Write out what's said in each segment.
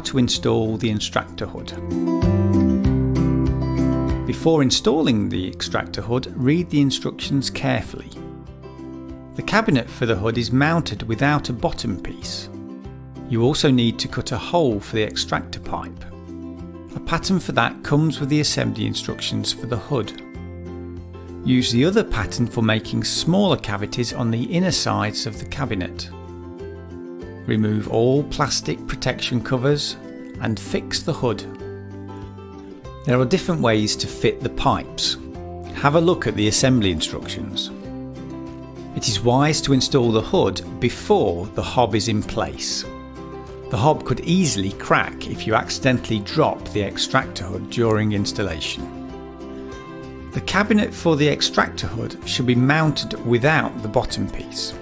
to install the extractor hood. Before installing the extractor hood, read the instructions carefully. The cabinet for the hood is mounted without a bottom piece. You also need to cut a hole for the extractor pipe. A pattern for that comes with the assembly instructions for the hood. Use the other pattern for making smaller cavities on the inner sides of the cabinet. Remove all plastic protection covers and fix the hood. There are different ways to fit the pipes. Have a look at the assembly instructions. It is wise to install the hood before the hob is in place. The hob could easily crack if you accidentally drop the extractor hood during installation. The cabinet for the extractor hood should be mounted without the bottom piece.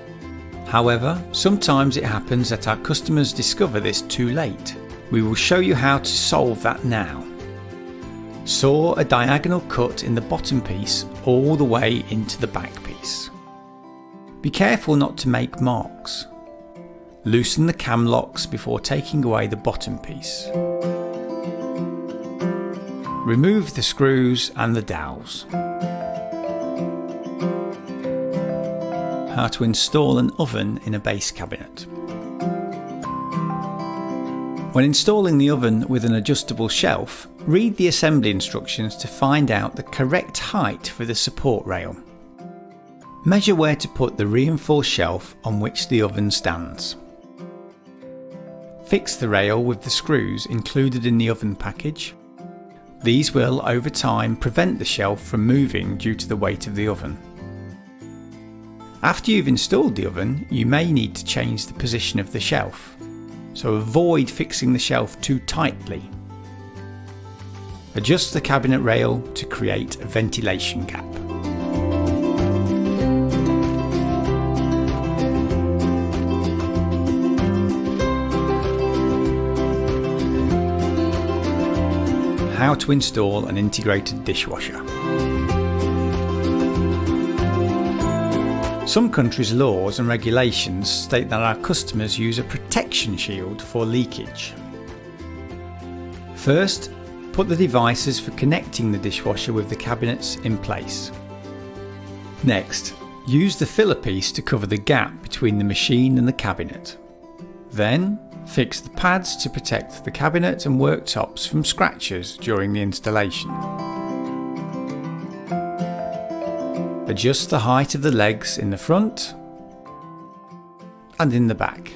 However, sometimes it happens that our customers discover this too late. We will show you how to solve that now. Saw a diagonal cut in the bottom piece all the way into the back piece. Be careful not to make marks. Loosen the cam locks before taking away the bottom piece. Remove the screws and the dowels. How to install an oven in a base cabinet. When installing the oven with an adjustable shelf, read the assembly instructions to find out the correct height for the support rail. Measure where to put the reinforced shelf on which the oven stands. Fix the rail with the screws included in the oven package. These will, over time, prevent the shelf from moving due to the weight of the oven. After you've installed the oven, you may need to change the position of the shelf, so avoid fixing the shelf too tightly. Adjust the cabinet rail to create a ventilation gap. How to install an integrated dishwasher. Some countries' laws and regulations state that our customers use a protection shield for leakage. First, put the devices for connecting the dishwasher with the cabinets in place. Next, use the filler piece to cover the gap between the machine and the cabinet. Then, fix the pads to protect the cabinet and worktops from scratches during the installation. Adjust the height of the legs in the front and in the back.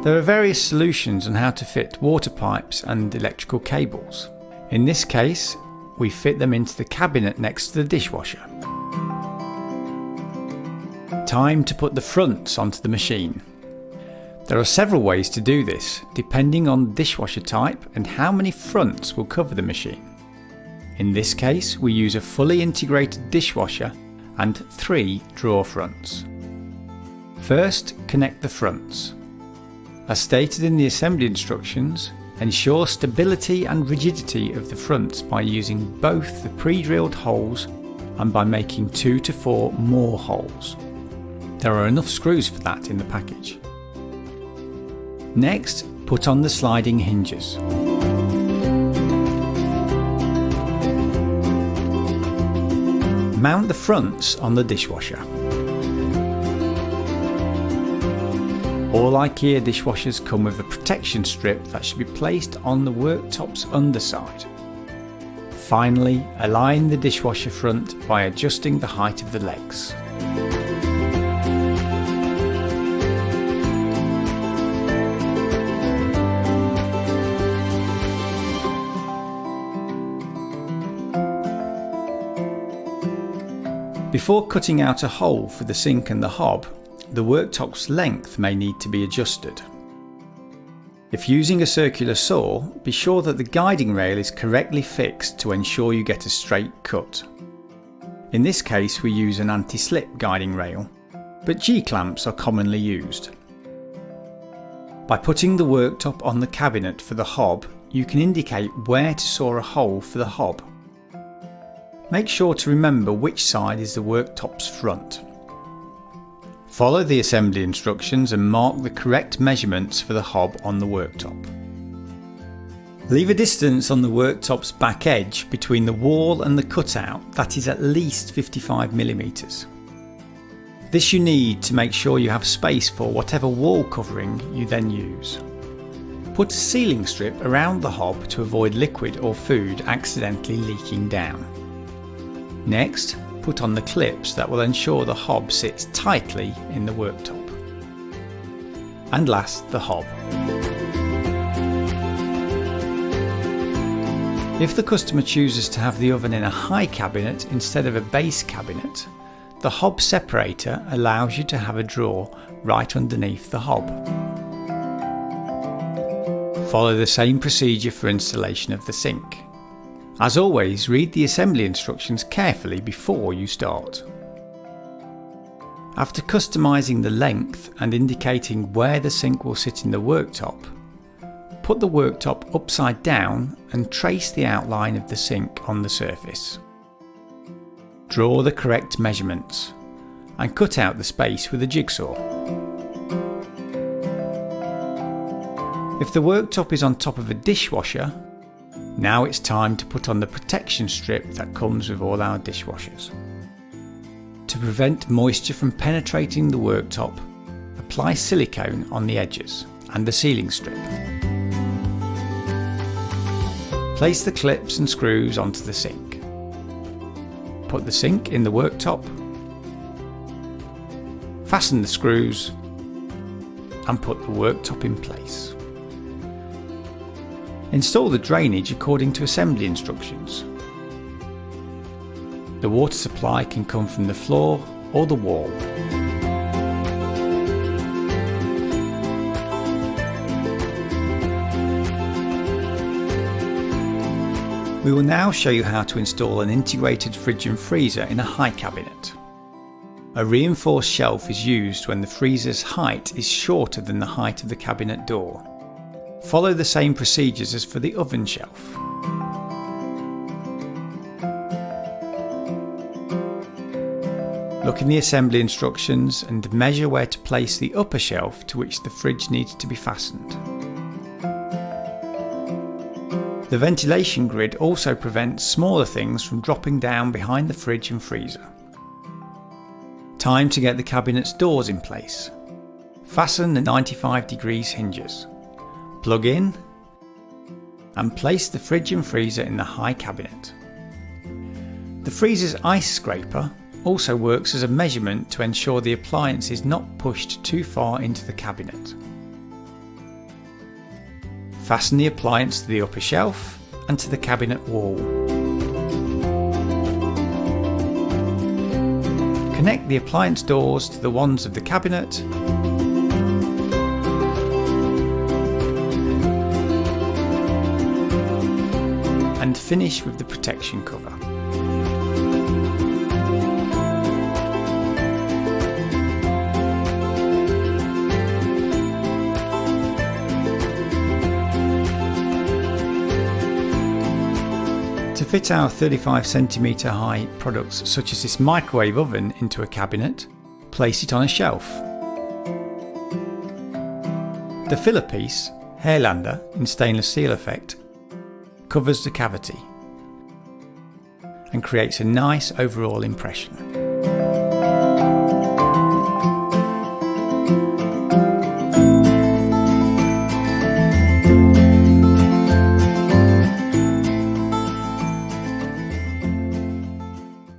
There are various solutions on how to fit water pipes and electrical cables. In this case, we fit them into the cabinet next to the dishwasher. Time to put the fronts onto the machine. There are several ways to do this, depending on dishwasher type and how many fronts will cover the machine. In this case, we use a fully integrated dishwasher and 3 drawer fronts. First, connect the fronts. As stated in the assembly instructions, ensure stability and rigidity of the fronts by using both the pre-drilled holes and by making 2 to 4 more holes. There are enough screws for that in the package. Next, put on the sliding hinges. Mount the fronts on the dishwasher. All IKEA dishwashers come with a protection strip that should be placed on the worktop's underside. Finally, align the dishwasher front by adjusting the height of the legs. Before cutting out a hole for the sink and the hob, the worktop's length may need to be adjusted. If using a circular saw, be sure that the guiding rail is correctly fixed to ensure you get a straight cut. In this case, we use an anti-slip guiding rail, but G-clamps are commonly used. By putting the worktop on the cabinet for the hob, you can indicate where to saw a hole for the hob. Make sure to remember which side is the worktop's front. Follow the assembly instructions and mark the correct measurements for the hob on the worktop. Leave a distance on the worktop's back edge between the wall and the cutout that is at least 55mm. This you need to make sure you have space for whatever wall covering you then use. Put a sealing strip around the hob to avoid liquid or food accidentally leaking down. Next, put on the clips that will ensure the hob sits tightly in the worktop. And last, the hob. If the customer chooses to have the oven in a high cabinet instead of a base cabinet, the hob separator allows you to have a drawer right underneath the hob. Follow the same procedure for installation of the sink. As always, read the assembly instructions carefully before you start. After customizing the length and indicating where the sink will sit in the worktop, put the worktop upside down and trace the outline of the sink on the surface. Draw the correct measurements and cut out the space with a jigsaw. If the worktop is on top of a dishwasher, now it's time to put on the protection strip that comes with all our dishwashers. To prevent moisture from penetrating the worktop, apply silicone on the edges and the sealing strip. Place the clips and screws onto the sink. Put the sink in the worktop. Fasten the screws and put the worktop in place. Install the drainage according to assembly instructions. The water supply can come from the floor or the wall. We will now show you how to install an integrated fridge and freezer in a high cabinet. A reinforced shelf is used when the freezer's height is shorter than the height of the cabinet door. Follow the same procedures as for the oven shelf. Look in the assembly instructions and measure where to place the upper shelf to which the fridge needs to be fastened. The ventilation grid also prevents smaller things from dropping down behind the fridge and freezer. Time to get the cabinet's doors in place. Fasten the 95° hinges. Plug in and place the fridge and freezer in the high cabinet. The freezer's ice scraper also works as a measurement to ensure the appliance is not pushed too far into the cabinet. Fasten the appliance to the upper shelf and to the cabinet wall. Connect the appliance doors to the ones of the cabinet and finish with the protection cover. To fit our 35cm high products such as this microwave oven into a cabinet, place it on a shelf. The filler piece, Hairlander in stainless steel effect, covers the cavity and creates a nice overall impression.